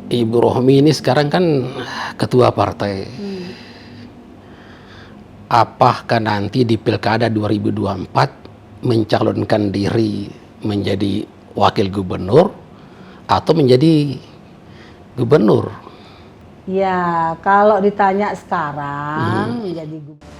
Ibu Rohmi ini sekarang kan ketua partai. Apakah nanti di Pilkada 2024 mencalonkan diri menjadi wakil gubernur atau menjadi gubernur? Ya, kalau ditanya sekarang menjadi gubernur.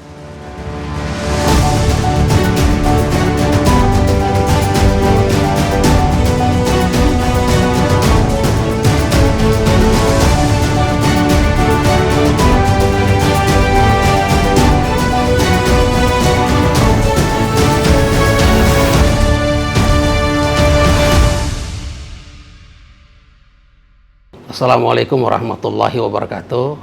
Assalamualaikum warahmatullahi wabarakatuh.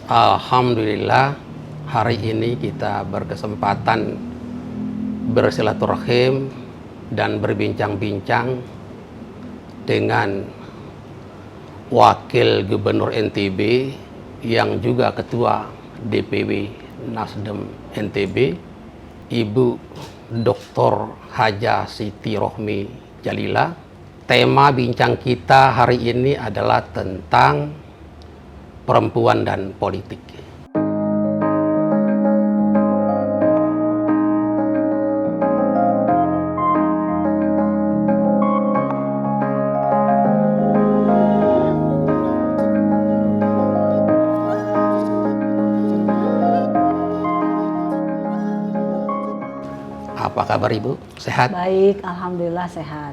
Alhamdulillah, hari ini kita berkesempatan bersilaturahim dan berbincang-bincang dengan Wakil Gubernur NTB yang juga Ketua DPW Nasdem NTB, Ibu Dr. Haja Siti Rohmi Jalila. Tema bincang kita hari ini adalah tentang perempuan dan politik. Apa kabar Ibu? Sehat? Baik, alhamdulillah sehat.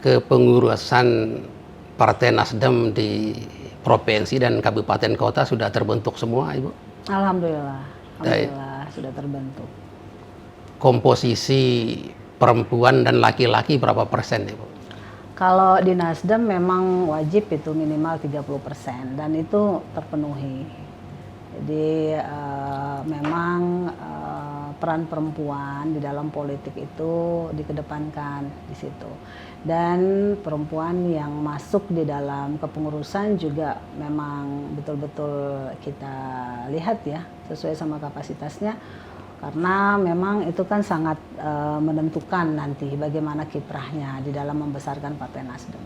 Kepengurusan Partai Nasdem di provinsi dan kabupaten kota sudah terbentuk semua, Ibu? Alhamdulillah sudah terbentuk. Komposisi perempuan dan laki-laki berapa persen, Ibu? Kalau di Nasdem memang wajib itu minimal 30% dan itu terpenuhi. Jadi memang peran perempuan di dalam politik itu dikedepankan di situ. Dan perempuan yang masuk di dalam kepengurusan juga memang betul-betul kita lihat ya, sesuai sama kapasitasnya. Karena memang itu kan sangat menentukan nanti bagaimana kiprahnya di dalam membesarkan Partai Nasdem.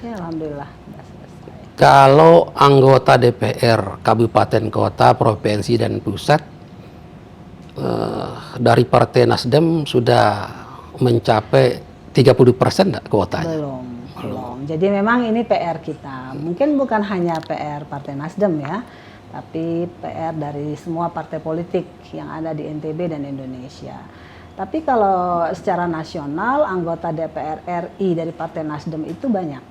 Ya alhamdulillah sudah selesai. Kalau anggota DPR kabupaten kota, provinsi dan pusat dari Partai Nasdem sudah mencapai 30% enggak kuotanya? Belum. Jadi memang ini PR kita. Mungkin bukan hanya PR Partai Nasdem ya, tapi PR dari semua partai politik yang ada di NTB dan Indonesia. Tapi kalau secara nasional anggota DPR RI dari Partai Nasdem itu banyak.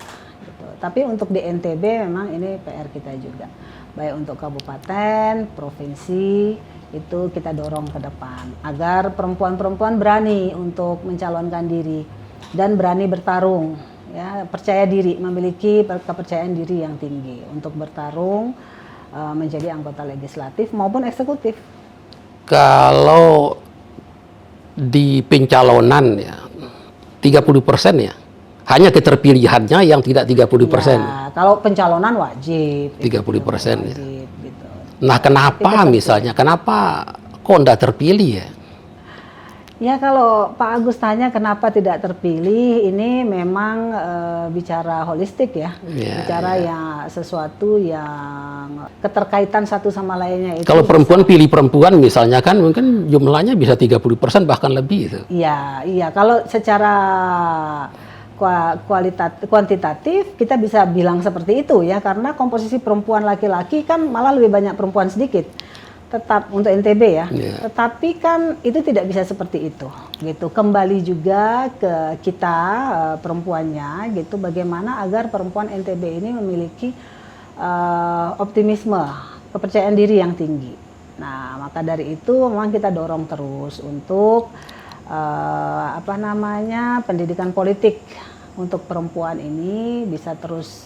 Gitu. Tapi untuk di NTB memang ini PR kita juga. Baik untuk kabupaten, provinsi, itu kita dorong ke depan. Agar perempuan-perempuan berani untuk mencalonkan diri dan berani bertarung. Ya, percaya diri, memiliki kepercayaan diri yang tinggi untuk bertarung menjadi anggota legislatif maupun eksekutif. Kalau di pencalonan ya 30% ya, hanya keterpilihannya yang tidak 30%. Ya, kalau pencalonan wajib. 30% ya. Gitu. Nah, kenapa misalnya, kenapa kok enggak terpilih ya? Ya kalau Pak Agus tanya kenapa tidak terpilih, ini memang bicara holistik ya, bicara yang sesuatu yang keterkaitan satu sama lainnya itu. Kalau perempuan pilih perempuan misalnya kan mungkin jumlahnya bisa 30% bahkan lebih itu. Iya. Kalau secara kuantitatif kita bisa bilang seperti itu ya, karena komposisi perempuan laki-laki kan malah lebih banyak perempuan sedikit. Tetap untuk NTB ya, tetapi kan itu tidak bisa seperti itu, gitu. Kembali juga ke kita perempuannya, gitu. Bagaimana agar perempuan NTB ini memiliki optimisme, kepercayaan diri yang tinggi. Nah, maka dari itu memang kita dorong terus untuk pendidikan politik untuk perempuan ini bisa terus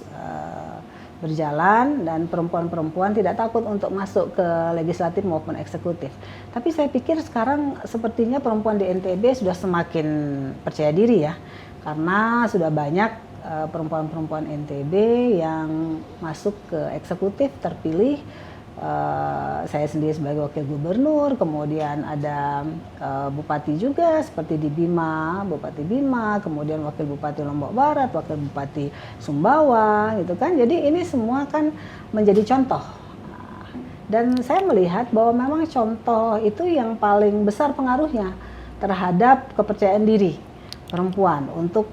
berjalan dan perempuan-perempuan tidak takut untuk masuk ke legislatif maupun eksekutif. Tapi saya pikir sekarang sepertinya perempuan di NTB sudah semakin percaya diri ya, karena sudah banyak perempuan-perempuan NTB yang masuk ke eksekutif terpilih saya sendiri sebagai wakil gubernur, kemudian ada bupati juga seperti di Bima, Bupati Bima, kemudian wakil bupati Lombok Barat, wakil bupati Sumbawa, gitu kan. Jadi ini semua kan menjadi contoh. Dan saya melihat bahwa memang contoh itu yang paling besar pengaruhnya terhadap kepercayaan diri perempuan untuk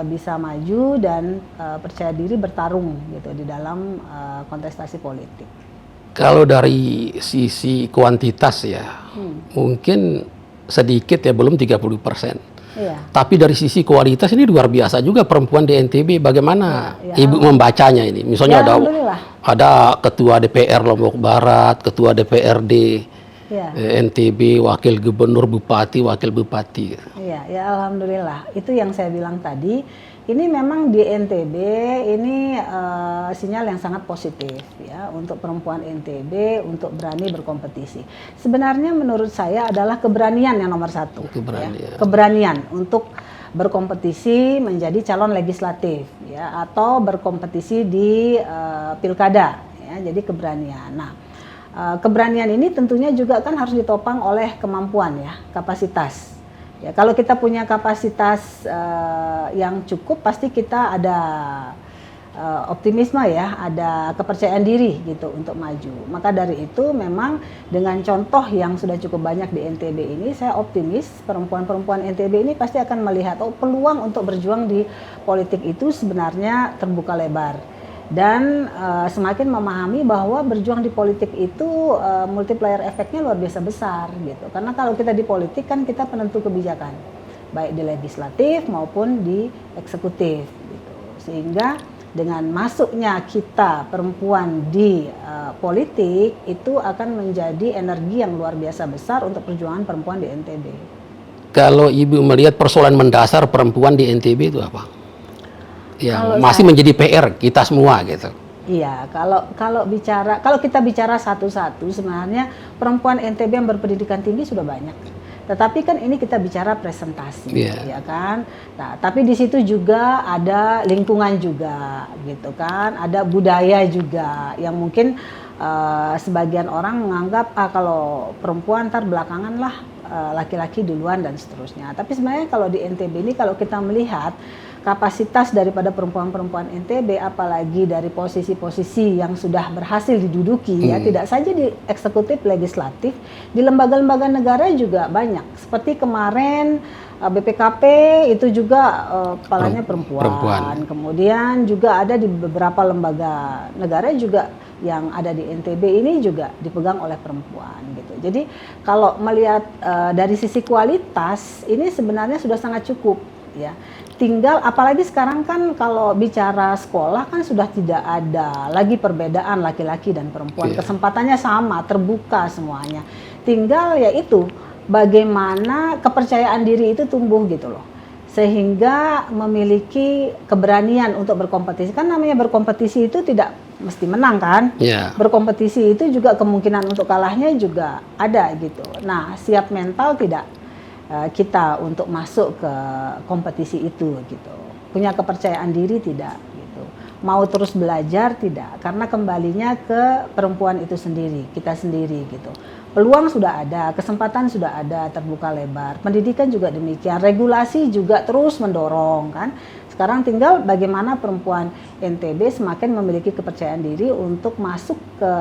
bisa maju dan percaya diri bertarung gitu di dalam kontestasi politik. Kalau dari sisi kuantitas ya, mungkin sedikit ya, belum 30%. Iya. Tapi dari sisi kualitas ini luar biasa juga perempuan di NTB. Bagaimana Ya, Ibu membacanya ini? Misalnya ya, alhamdulillah. ada ketua DPR Lombok Barat, ketua DPRD Ya. NTB, wakil gubernur, bupati, wakil bupati. Iya, ya alhamdulillah. Itu yang saya bilang tadi. Ini memang di NTB ini sinyal yang sangat positif ya untuk perempuan NTB untuk berani berkompetisi. Sebenarnya menurut saya adalah keberanian yang nomor satu. Keberanian. Ya. Keberanian untuk berkompetisi menjadi calon legislatif ya atau berkompetisi di pilkada ya. Jadi keberanian. Nah, keberanian ini tentunya juga kan harus ditopang oleh kemampuan ya, kapasitas. Ya, kalau kita punya kapasitas yang cukup, pasti kita ada optimisme ya, ada kepercayaan diri gitu untuk maju. Maka dari itu memang dengan contoh yang sudah cukup banyak di NTB ini, saya optimis perempuan-perempuan NTB ini pasti akan melihat peluang untuk berjuang di politik itu sebenarnya terbuka lebar. Dan semakin memahami bahwa berjuang di politik itu multiplier efeknya luar biasa besar gitu. Karena kalau kita di politik kan kita penentu kebijakan, baik di legislatif maupun di eksekutif gitu. Sehingga dengan masuknya kita perempuan di politik itu akan menjadi energi yang luar biasa besar untuk perjuangan perempuan di NTB. Kalau Ibu melihat persoalan mendasar perempuan di NTB itu apa? Yang masih menjadi PR kita semua gitu. Iya, kalau kita bicara satu-satu, sebenarnya perempuan NTB yang berpendidikan tinggi sudah banyak. Tetapi kan ini kita bicara presentasi, ya kan. Nah, tapi di situ juga ada lingkungan juga, gitu kan. Ada budaya juga yang mungkin sebagian orang menganggap kalau perempuan ntar belakangan lah, laki-laki duluan dan seterusnya. Tapi sebenarnya kalau di NTB ini kalau kita melihat kapasitas daripada perempuan-perempuan NTB, apalagi dari posisi-posisi yang sudah berhasil diduduki ya, tidak saja di eksekutif legislatif, di lembaga-lembaga negara juga banyak. Seperti kemarin BPKP itu juga kepalanya perempuan. Kemudian juga ada di beberapa lembaga negara juga yang ada di NTB ini juga dipegang oleh perempuan gitu. Jadi kalau melihat dari sisi kualitas ini sebenarnya sudah sangat cukup ya. Tinggal apalagi sekarang kan kalau bicara sekolah kan sudah tidak ada lagi perbedaan laki-laki dan perempuan. Kesempatannya sama, terbuka semuanya. Tinggal yaitu bagaimana kepercayaan diri itu tumbuh gitu loh. Sehingga memiliki keberanian untuk berkompetisi. Kan namanya berkompetisi itu tidak mesti menang kan? Berkompetisi itu juga kemungkinan untuk kalahnya juga ada gitu. Nah, siap mental tidak kita untuk masuk ke kompetisi itu gitu. Punya kepercayaan diri tidak gitu. Mau terus belajar tidak, karena kembalinya ke perempuan itu sendiri, kita sendiri gitu. Peluang sudah ada, kesempatan sudah ada, terbuka lebar. Pendidikan juga demikian, regulasi juga terus mendorong kan. Sekarang tinggal bagaimana perempuan NTB semakin memiliki kepercayaan diri untuk masuk ke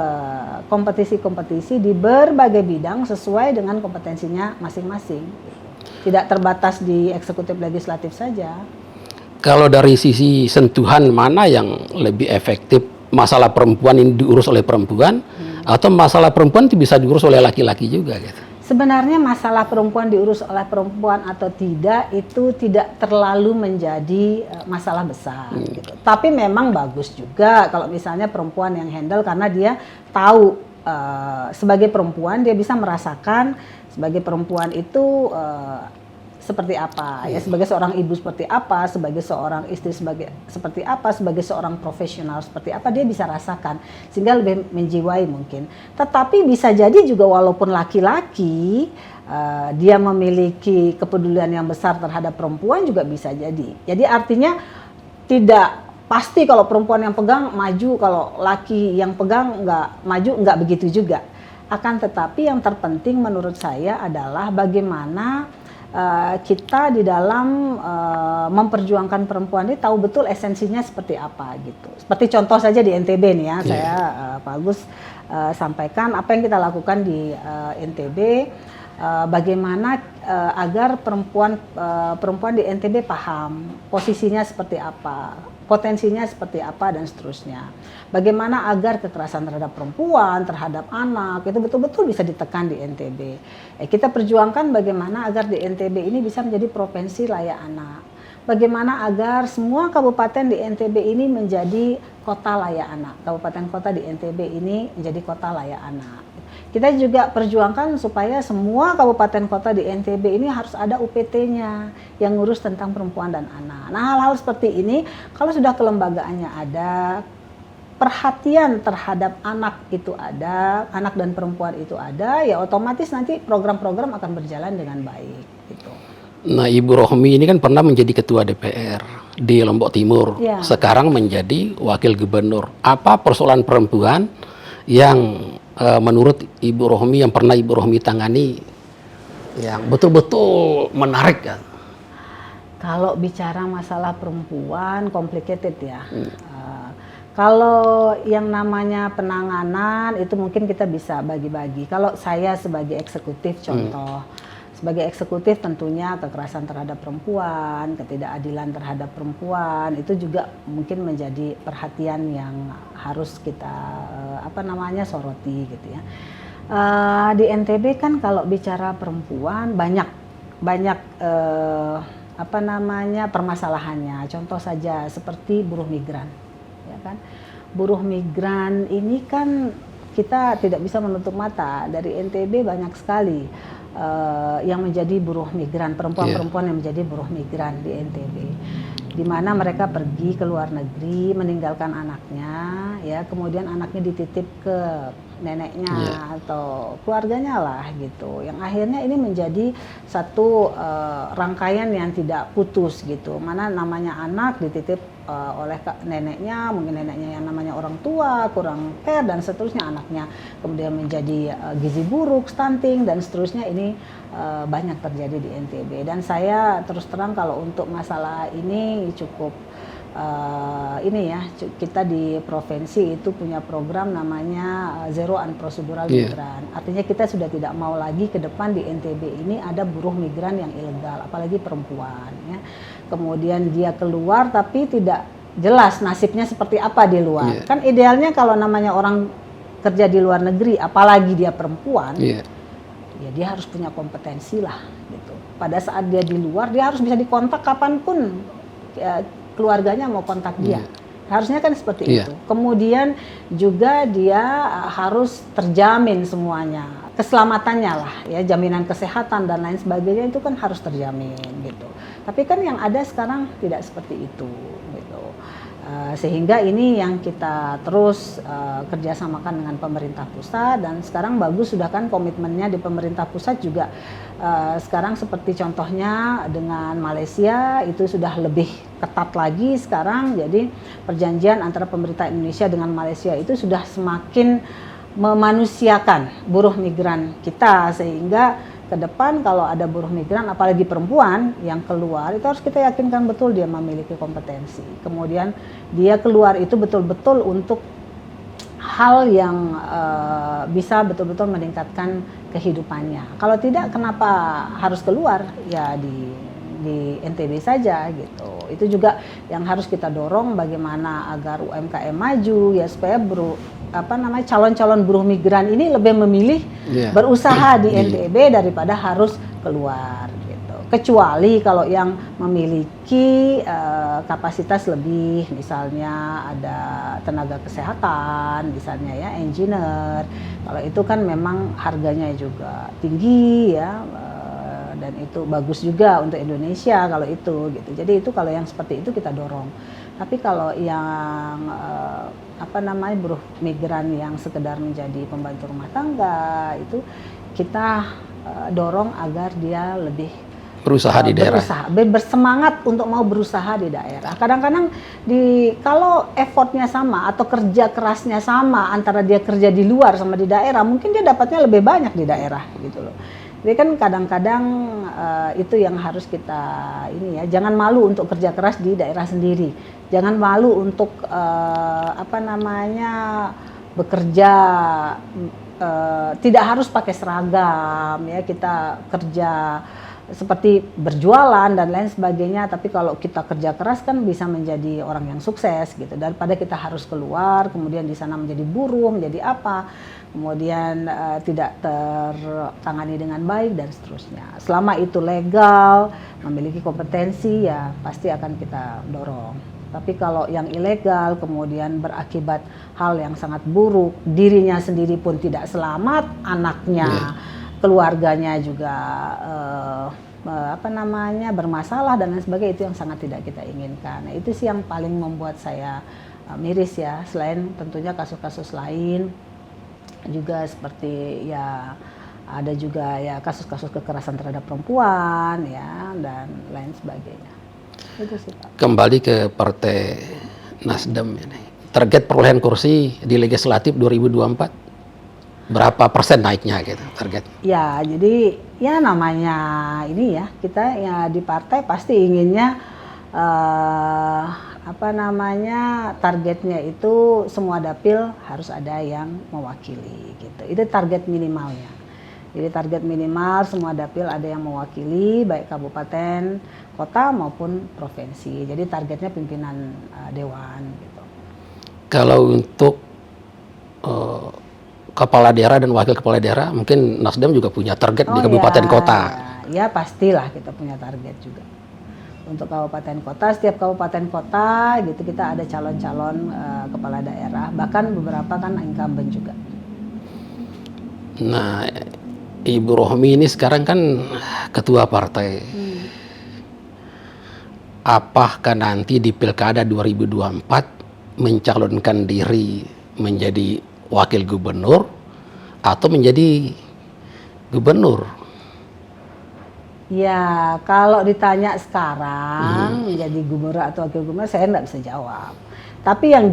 kompetisi-kompetisi di berbagai bidang sesuai dengan kompetensinya masing-masing. Tidak terbatas di eksekutif legislatif saja. Kalau dari sisi sentuhan, mana yang lebih efektif? Masalah perempuan ini diurus oleh perempuan atau masalah perempuan itu bisa diurus oleh laki-laki juga gitu? Sebenarnya masalah perempuan diurus oleh perempuan atau tidak itu tidak terlalu menjadi masalah besar gitu. Tapi memang bagus juga kalau misalnya perempuan yang handle, karena dia tahu sebagai perempuan dia bisa merasakan sebagai perempuan itu seperti apa ya, sebagai seorang ibu seperti apa, sebagai seorang istri seperti apa, sebagai seorang profesional seperti apa, dia bisa rasakan sehingga lebih menjiwai mungkin. Tetapi bisa jadi juga walaupun laki-laki dia memiliki kepedulian yang besar terhadap perempuan juga bisa jadi. Jadi artinya tidak pasti kalau perempuan yang pegang maju, kalau laki yang pegang nggak maju, nggak begitu juga. Akan tetapi yang terpenting menurut saya adalah bagaimana kita di dalam memperjuangkan perempuan ini tahu betul esensinya seperti apa gitu. Seperti contoh saja di NTB nih ya, saya Pak Agus sampaikan apa yang kita lakukan di NTB. Bagaimana agar perempuan di NTB paham posisinya seperti apa, potensinya seperti apa dan seterusnya. Bagaimana agar kekerasan terhadap perempuan, terhadap anak itu betul-betul bisa ditekan di NTB. Kita perjuangkan bagaimana agar di NTB ini bisa menjadi provinsi layak anak. Bagaimana agar semua kabupaten di NTB ini menjadi kota layak anak. Kabupaten kota di NTB ini menjadi kota layak anak. Kita juga perjuangkan supaya semua kabupaten kota di NTB ini harus ada UPT-nya yang ngurus tentang perempuan dan anak. Nah, hal-hal seperti ini kalau sudah kelembagaannya ada, perhatian terhadap anak itu ada, anak dan perempuan itu ada, ya otomatis nanti program-program akan berjalan dengan baik gitu. Nah, Ibu Rohmi ini kan pernah menjadi ketua DPR di Lombok Timur. Ya. Sekarang menjadi wakil gubernur. Apa persoalan perempuan yang menurut Ibu Rohmi yang pernah Ibu Rohmi tangani yang betul-betul menarik kan? Kalau bicara masalah perempuan complicated ya. Kalau yang namanya penanganan itu mungkin kita bisa bagi-bagi. Kalau saya sebagai eksekutif contoh, sebagai eksekutif tentunya kekerasan terhadap perempuan, ketidakadilan terhadap perempuan itu juga mungkin menjadi perhatian yang harus kita soroti gitu ya. Di NTB kan kalau bicara perempuan banyak permasalahannya. Contoh saja seperti buruh migran, ya kan? Buruh migran ini kan kita tidak bisa menutup mata, dari NTB banyak sekali yang menjadi buruh migran, perempuan-perempuan yang menjadi buruh migran di NTB, di mana mereka pergi ke luar negeri meninggalkan anaknya, ya kemudian anaknya dititip ke neneknya atau keluarganya lah gitu, yang akhirnya ini menjadi satu rangkaian yang tidak putus gitu, mana namanya anak dititip oleh neneknya, mungkin neneknya yang namanya orang tua kurang care dan seterusnya, anaknya kemudian menjadi gizi buruk, stunting dan seterusnya. Ini banyak terjadi di NTB, dan saya terus terang kalau untuk masalah ini cukup kita di provinsi itu punya program namanya Zero Unprocedural Migran. Artinya kita sudah tidak mau lagi ke depan di NTB ini ada buruh migran yang ilegal, apalagi perempuan ya. Kemudian dia keluar tapi tidak jelas nasibnya seperti apa di luar. Kan idealnya kalau namanya orang kerja di luar negeri, apalagi dia perempuan, ya dia harus punya kompetensi lah gitu. Pada saat dia di luar, dia harus bisa dikontak kapanpun keluarganya mau kontak dia. Harusnya kan seperti itu. Kemudian juga dia harus terjamin semuanya, keselamatannya lah ya, jaminan kesehatan dan lain sebagainya itu kan harus terjamin gitu. Tapi kan yang ada sekarang tidak seperti itu gitu. Sehingga ini yang kita terus kerjasamakan dengan pemerintah pusat, dan sekarang bagus sudah kan komitmennya di pemerintah pusat juga. Sekarang seperti contohnya dengan Malaysia itu sudah lebih ketat lagi sekarang, jadi perjanjian antara pemerintah Indonesia dengan Malaysia itu sudah semakin memanusiakan buruh migran kita, sehingga ke depan kalau ada buruh migran apalagi perempuan yang keluar itu harus kita yakinkan betul dia memiliki kompetensi, kemudian dia keluar itu betul-betul untuk hal yang bisa betul-betul meningkatkan kehidupannya. Kalau tidak, kenapa harus keluar? Ya di NTB saja gitu. Itu juga yang harus kita dorong, bagaimana agar UMKM maju ya, supaya calon-calon buruh migran ini lebih memilih berusaha di NTB daripada harus keluar gitu. Kecuali kalau yang memiliki kapasitas lebih, misalnya ada tenaga kesehatan, misalnya ya engineer. Kalau itu kan memang harganya juga tinggi ya. Dan itu bagus juga untuk Indonesia kalau itu gitu. Jadi itu kalau yang seperti itu kita dorong. Tapi kalau yang buruh migran yang sekedar menjadi pembantu rumah tangga itu kita dorong agar dia lebih berusaha di daerah. Bersemangat untuk mau berusaha di daerah. Kadang-kadang kalau effortnya sama atau kerja kerasnya sama antara dia kerja di luar sama di daerah, mungkin dia dapatnya lebih banyak di daerah gitu loh. Jadi kan kadang-kadang itu yang harus kita jangan malu untuk kerja keras di daerah sendiri. Jangan malu untuk bekerja. Tidak harus pakai seragam ya, kita kerja seperti berjualan dan lain sebagainya, tapi kalau kita kerja keras kan bisa menjadi orang yang sukses gitu, daripada kita harus keluar kemudian di sana menjadi buruh, menjadi apa, kemudian tidak tertangani dengan baik dan seterusnya. Selama itu legal, memiliki kompetensi, ya pasti akan kita dorong. Tapi kalau yang ilegal kemudian berakibat hal yang sangat buruk, dirinya sendiri pun tidak selamat, anaknya, keluarganya juga bermasalah dan lain sebagainya, itu yang sangat tidak kita inginkan. Nah, itu sih yang paling membuat saya miris ya. Selain tentunya kasus-kasus lain juga seperti ada juga kasus-kasus kekerasan terhadap perempuan ya dan lain sebagainya. Itu sih, Pak. Kembali ke Partai Nasdem ini. Target perolehan kursi di legislatif 2024 berapa persen naiknya gitu target? Ya, jadi namanya kita di partai pasti inginnya targetnya itu semua dapil harus ada yang mewakili gitu. Itu target minimalnya. Jadi target minimal semua dapil ada yang mewakili, baik kabupaten, kota maupun provinsi. Jadi targetnya pimpinan dewan gitu. Kalau untuk kepala daerah dan wakil kepala daerah, mungkin Nasdem juga punya target di kabupaten kota. Ya pastilah kita punya target juga. Untuk kabupaten kota, setiap kabupaten kota gitu kita ada calon-calon kepala daerah. Bahkan beberapa kan incumbent juga. Nah, Ibu Rohmi ini sekarang kan ketua partai. Apakah nanti di Pilkada 2024 mencalonkan diri menjadi wakil gubernur atau menjadi gubernur? Ya, kalau ditanya sekarang menjadi gubernur atau wakil gubernur, saya nggak bisa jawab. Tapi yang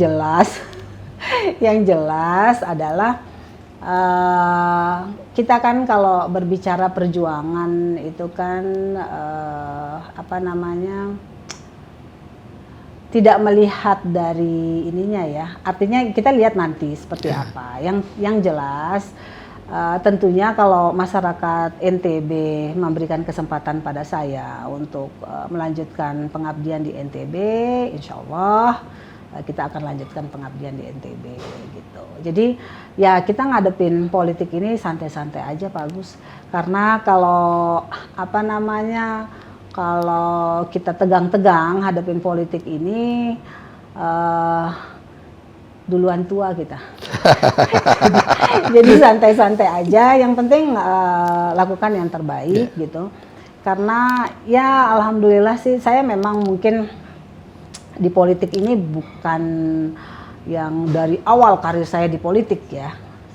jelas adalah kita kan kalau berbicara perjuangan itu kan tidak melihat dari ininya ya. Artinya kita lihat nanti seperti apa. Yang jelas tentunya kalau masyarakat NTB memberikan kesempatan pada saya untuk melanjutkan pengabdian di NTB, insya Allah kita akan lanjutkan pengabdian di NTB gitu. Jadi ya kita ngadepin politik ini santai-santai aja Pak Agus. Karena kalau kalau kita tegang-tegang hadapin politik ini duluan tua kita. Jadi santai-santai aja, yang penting lakukan yang terbaik gitu. Karena ya alhamdulillah sih saya memang mungkin di politik ini bukan yang dari awal karir saya di politik ya.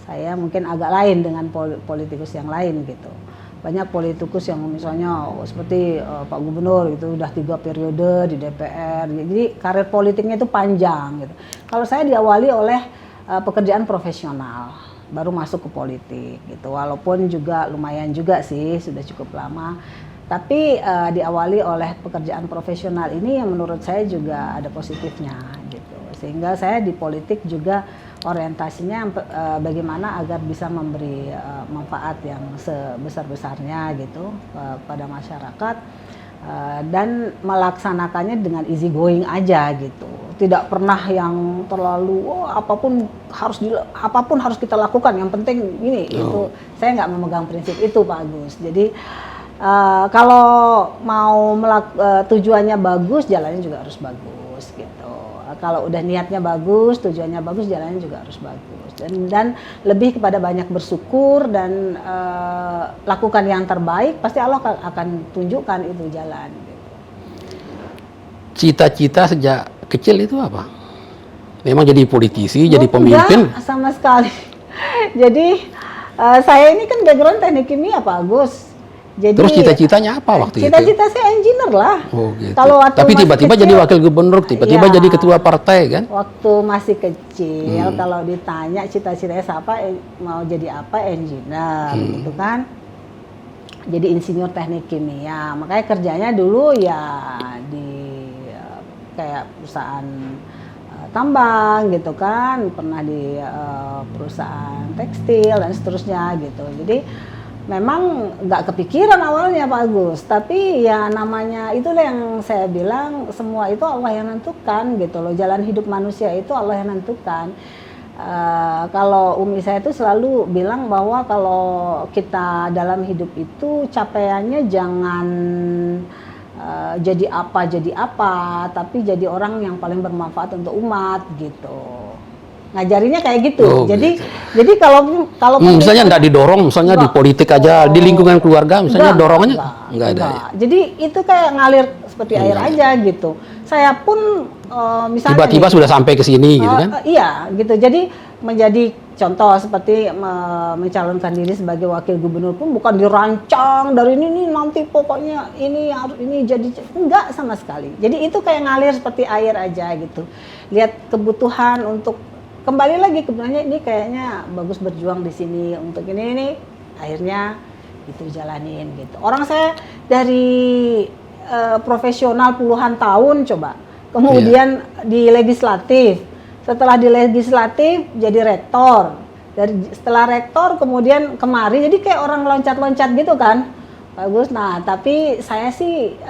Saya mungkin agak lain dengan politikus yang lain gitu. Banyak politikus yang misalnya seperti Pak Gubernur itu udah 3 periode di DPR. Jadi karir politiknya itu panjang gitu. Kalau saya diawali oleh pekerjaan profesional, baru masuk ke politik gitu. Walaupun juga lumayan juga sih, sudah cukup lama. Tapi diawali oleh pekerjaan profesional ini yang menurut saya juga ada positifnya gitu. Sehingga saya di politik juga orientasinya bagaimana agar bisa memberi manfaat yang sebesar-besarnya gitu pada masyarakat dan melaksanakannya dengan easy going aja gitu. Tidak pernah yang terlalu apapun harus kita lakukan, yang penting ini itu. Saya nggak memegang prinsip itu Pak Agus. Jadi kalau mau tujuannya bagus, jalannya juga harus bagus gitu. Kalau udah niatnya bagus, tujuannya bagus, jalannya juga harus bagus. Dan lebih kepada banyak bersyukur dan lakukan yang terbaik, pasti Allah akan tunjukkan itu jalan. Gitu. Cita-cita sejak kecil itu apa? Memang jadi politisi, jadi pemimpin? Enggak, sama sekali. Jadi saya ini kan background teknik kimia Pak Agus. Jadi Terus cita-citanya apa waktu itu? cita-cita saya engineer lah. Oh, gitu. Kalau waktu Tapi masih tiba-tiba kecil, jadi wakil gubernur, tiba-tiba ya, jadi ketua partai kan? waktu masih kecil, kalau ditanya cita-citanya apa, mau jadi apa, engineer, gitu kan. Jadi insinyur teknik kimia. Makanya kerjanya dulu ya di kayak perusahaan tambang gitu kan, pernah di perusahaan tekstil dan seterusnya gitu. Jadi memang nggak kepikiran awalnya Pak Agus, tapi ya namanya itulah yang saya bilang, semua itu Allah yang nentukan gitu loh. Jalan hidup manusia itu Allah yang nentukan. Kalau Umi saya itu selalu bilang bahwa kalau kita dalam hidup itu capaiannya jangan jadi apa, tapi jadi orang yang paling bermanfaat untuk umat gitu. Ngajarinya kayak gitu. Oh, jadi gitu. jadi kalau Misalnya nggak didorong, misalnya di Enggak. politik aja, di lingkungan keluarga, misalnya Enggak, dorongannya enggak ada. Ya? Jadi itu kayak ngalir seperti air aja gitu. Saya pun misalnya Tiba-tiba nih, sudah sampai ke sini gitu kan? iya gitu. Jadi menjadi contoh seperti mencalonkan diri sebagai wakil gubernur pun bukan dirancang dari ini nanti pokoknya ini harus ini jadi, enggak sama sekali. Jadi itu kayak ngalir seperti air aja gitu. Lihat kebutuhan untuk kembali lagi kebenarnya ini kayaknya bagus berjuang di sini untuk ini akhirnya itu jalanin gitu. Orang saya dari profesional puluhan tahun coba, kemudian di legislatif, setelah di legislatif jadi rektor, setelah rektor kemudian kemari, jadi kayak orang loncat-loncat gitu kan, bagus. Nah tapi saya sih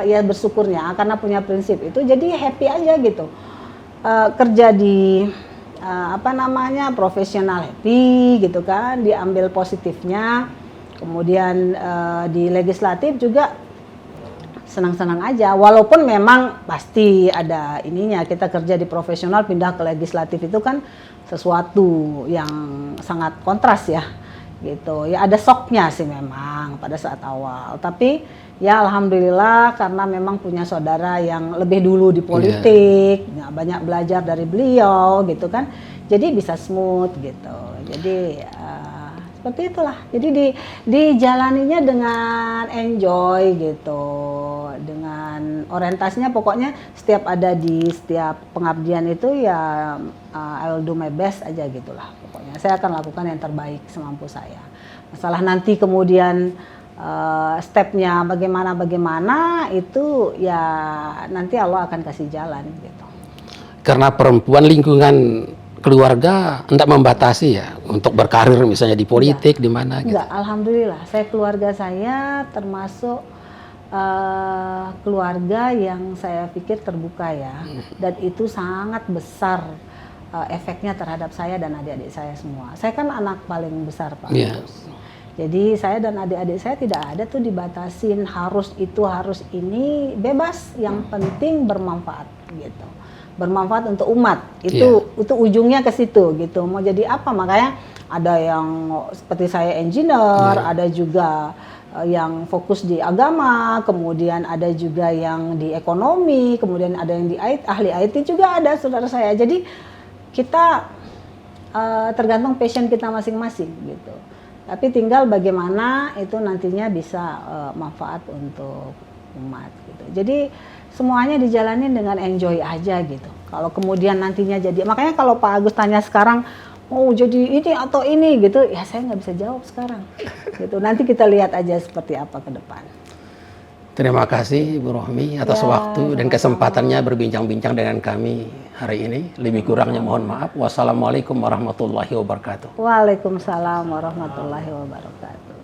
ya bersyukurnya karena punya prinsip itu, jadi happy aja gitu. Kerja di profesional happy gitu kan, diambil positifnya, kemudian di legislatif juga senang-senang aja, walaupun memang pasti ada ininya, kita kerja di profesional pindah ke legislatif itu kan sesuatu yang sangat kontras ya gitu ya, ada shocknya sih memang pada saat awal, tapi ya alhamdulillah karena memang punya saudara yang lebih dulu di politik, banyak belajar dari beliau gitu kan, jadi bisa smooth gitu. Jadi seperti itulah. Jadi dijalaninya dengan enjoy gitu, dengan orientasinya pokoknya setiap ada di setiap pengabdian itu ya I will do my best aja gitulah. Pokoknya saya akan lakukan yang terbaik semampu saya. Masalah nanti kemudian stepnya bagaimana itu ya nanti Allah akan kasih jalan gitu. Karena perempuan, lingkungan keluarga tidak membatasi ya untuk berkarir misalnya di politik di mana gitu. Enggak, alhamdulillah keluarga saya termasuk keluarga yang saya pikir terbuka ya, dan itu sangat besar efeknya terhadap saya dan adik-adik saya semua. Saya kan anak paling besar Pak. Jadi saya dan adik-adik saya tidak ada tuh dibatasin harus itu harus ini, bebas, yang penting bermanfaat gitu. Bermanfaat untuk umat. Itu ujungnya ke situ gitu. Mau jadi apa? Makanya ada yang seperti saya engineer, ada juga yang fokus di agama, kemudian ada juga yang di ekonomi, kemudian ada yang di IT, ahli IT juga ada saudara saya. Jadi kita tergantung passion kita masing-masing gitu. Tapi tinggal bagaimana itu nantinya bisa manfaat untuk umat gitu. Jadi semuanya dijalanin dengan enjoy aja gitu. Kalau kemudian nantinya jadi, makanya kalau Pak Agus tanya sekarang mau jadi ini atau ini gitu, ya saya nggak bisa jawab sekarang. Gitu. Nanti kita lihat aja seperti apa ke depan. Terima kasih Bu Rohmi atas waktu dan kesempatannya berbincang-bincang dengan kami hari ini. Lebih kurangnya mohon maaf. Wassalamualaikum warahmatullahi wabarakatuh. Waalaikumsalam warahmatullahi wabarakatuh.